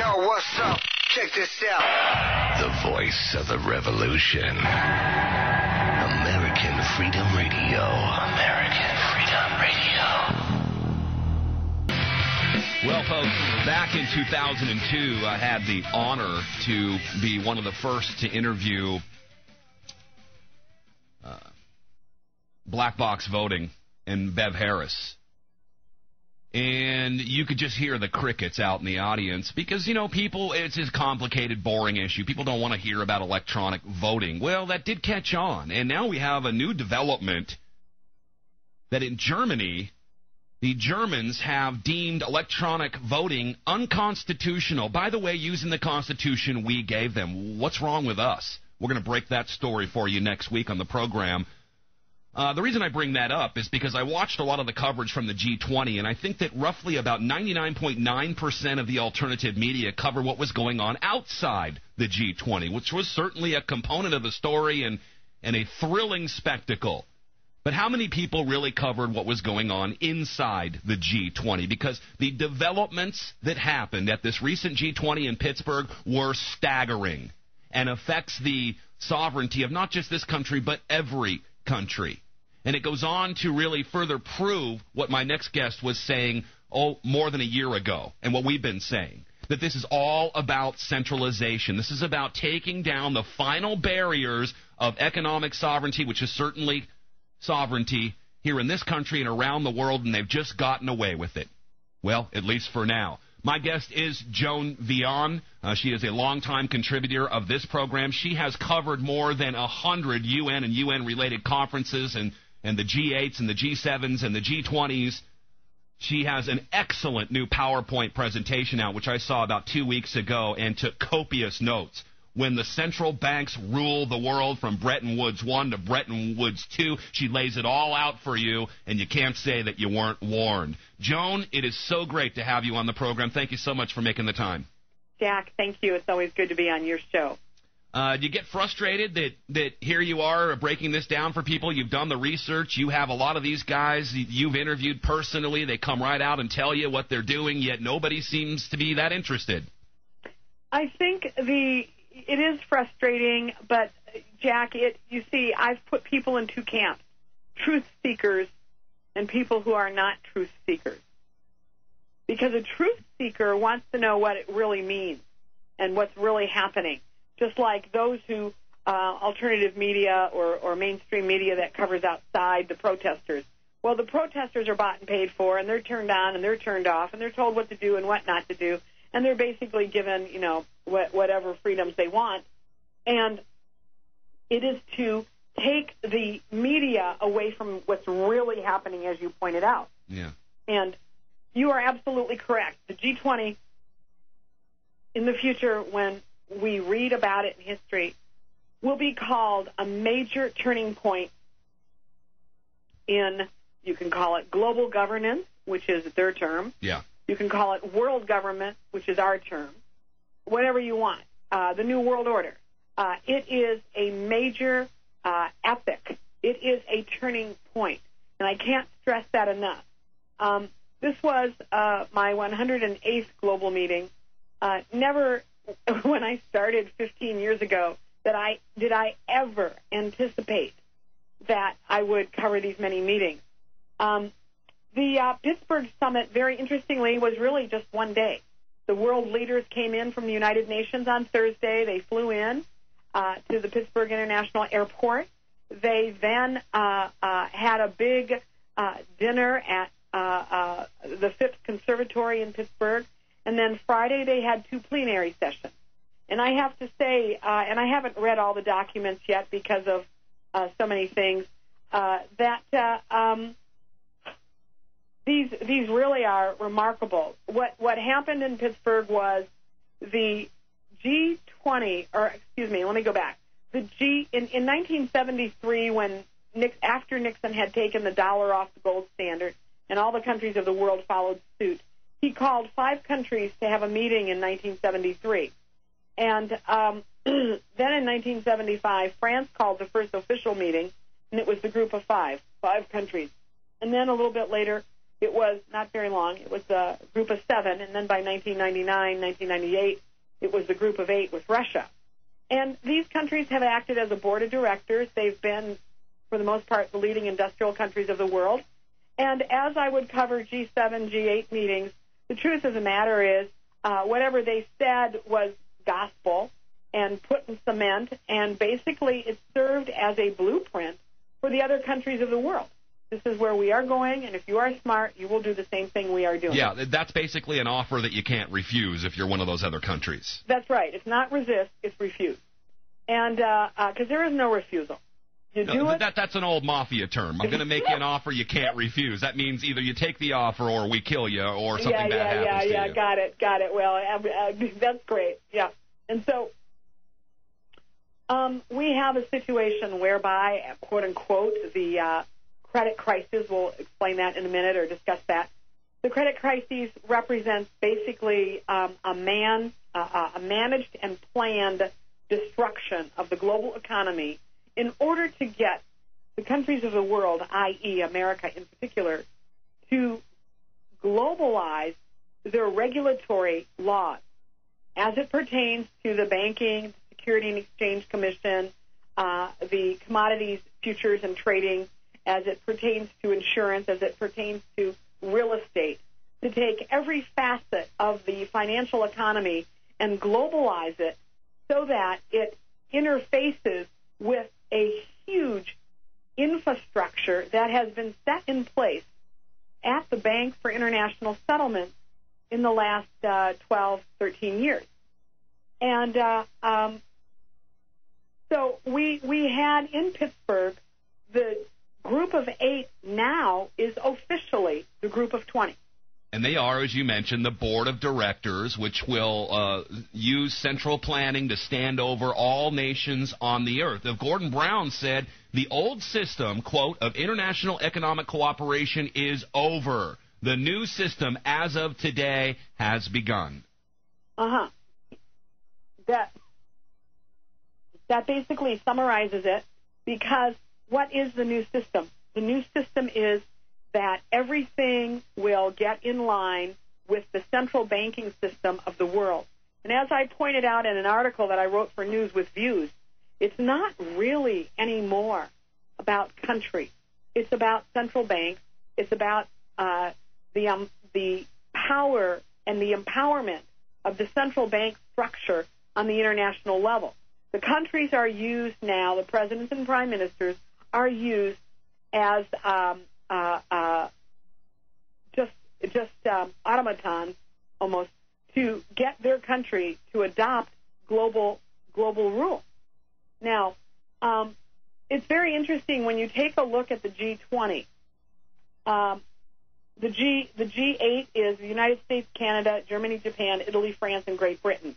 Yo, what's up? Check this out. The voice of the revolution. American Freedom Radio. American Freedom Radio. Well, folks, back in 2002, I had the honor to be one of the first to interview black box voting and Bev Harris. And you could just hear the crickets out in the audience because, you know, people, it's a complicated, boring issue. People don't want to hear about electronic voting. Well, that did catch on. And now we have a new development that in Germany, the Germans have deemed electronic voting unconstitutional. By the way, using the Constitution we gave them. What's wrong with us? We're going to break that story for you next week on the program. The reason I bring that up is because I watched a lot of the coverage from the G20, and I think that roughly about 99.9% of the alternative media cover what was going on outside the G20, which was certainly a component of the story and a thrilling spectacle. But how many people really covered what was going on inside the G20? Because the developments that happened at this recent G20 in Pittsburgh were staggering and affects the sovereignty of not just this country, but every country. And it goes on to really further prove what my next guest was saying, more than a year ago, and what we've been saying, that this is all about centralization. This is about taking down the final barriers of economic sovereignty, which is certainly sovereignty here in this country and around the world, and they've just gotten away with it. Well, at least for now. My guest is Joan Veon. She is a longtime contributor of this program. She has covered more than 100 UN and UN-related conferences and the G8s and the G7s and the G20s. She has an excellent new PowerPoint presentation out, which I saw about 2 weeks ago and took copious notes. When the central banks rule the world from Bretton Woods 1 to Bretton Woods 2, she lays it all out for you, and you can't say that you weren't warned. Joan, it is so great to have you on the program. Thank you so much for making the time. Jack, thank you. It's always good to be on your show. Do you get frustrated that here you are breaking this down for people? You've done the research. You have a lot of these guys you've interviewed personally. They come right out and tell you what they're doing, yet nobody seems to be that interested. I think it is frustrating, but, Jack, you see, I've put people in two camps, truth seekers and people who are not truth seekers. Because a truth seeker wants to know what it really means and what's really happening. Just like those who, alternative media or mainstream media that covers outside the protesters. Well, the protesters are bought and paid for, and they're turned on and they're turned off, and they're told what to do and what not to do, and they're basically given, you know, whatever freedoms they want. And it is to take the media away from what's really happening, as you pointed out. Yeah. And you are absolutely correct. The G20, in the future, when we read about it in history, will be called a major turning point in, you can call it global governance, which is their term. Yeah. You can call it world government, which is our term. Whatever you want. The New World Order. It is a major epic. It is a turning point. And I can't stress that enough. This was my 108th global meeting. Never, when I started 15 years ago, did I ever anticipate that I would cover these many meetings. The Pittsburgh Summit, very interestingly, was really just one day. The world leaders came in from the United Nations on Thursday. They flew in to the Pittsburgh International Airport. They then had a big dinner at the Phipps Conservatory in Pittsburgh. And then Friday they had two plenary sessions. And I have to say, and I haven't read all the documents yet because of so many things, that these really are remarkable. What happened in Pittsburgh was the G20, or excuse me, let me go back. In 1973, when after Nixon had taken the dollar off the gold standard, and all the countries of the world followed suit, he called 5 countries to have a meeting in 1973. And then in 1975, France called the first official meeting, and it was the group of 5 countries. And then a little bit later, it was not very long. It was a group of 7, and then by 1999, 1998, it was the group of 8 with Russia. And these countries have acted as a board of directors. They've been, for the most part, the leading industrial countries of the world. And as I would cover G7, G8 meetings, the truth of the matter is whatever they said was gospel and put in cement, and basically it served as a blueprint for the other countries of the world. This is where we are going, and if you are smart, you will do the same thing we are doing. Yeah, that's basically an offer that you can't refuse if you're one of those other countries. That's right. It's not resist, it's refuse. And because there is no refusal. That's an old mafia term. I'm going to make you an offer you can't refuse. That means either you take the offer or we kill you or something bad happens to you. Yeah, got it. Well, that's great. Yeah. And so we have a situation whereby, quote unquote, the credit crisis, we'll explain that in a minute or discuss that. The credit crisis represents basically a managed and planned destruction of the global economy in order to get the countries of the world, i.e. America in particular, to globalize their regulatory laws as it pertains to the Banking, Security and Exchange Commission, the Commodities, Futures and Trading, as it pertains to insurance, as it pertains to real estate, to take every facet of the financial economy and globalize it so that it interfaces with a huge infrastructure that has been set in place at the Bank for International Settlements in the last 12, 13 years. And so we had in Pittsburgh, the group of 8 now is officially the group of 20. And they are, as you mentioned, the board of directors, which will use central planning to stand over all nations on the earth. Gordon Brown said the old system, quote, of international economic cooperation is over. The new system, as of today, has begun. Uh-huh. That basically summarizes it, because what is the new system? The new system is that everything will get in line with the central banking system of the world. And as I pointed out in an article that I wrote for News with Views, it's not really anymore about countries. It's about central banks. It's about the power and the empowerment of the central bank structure on the international level. The countries are used now, the presidents and prime ministers are used as just automatons almost to get their country to adopt global rule. Now, it's very interesting when you take a look at the G20. The G8 is the United States, Canada, Germany, Japan, Italy, France, and Great Britain.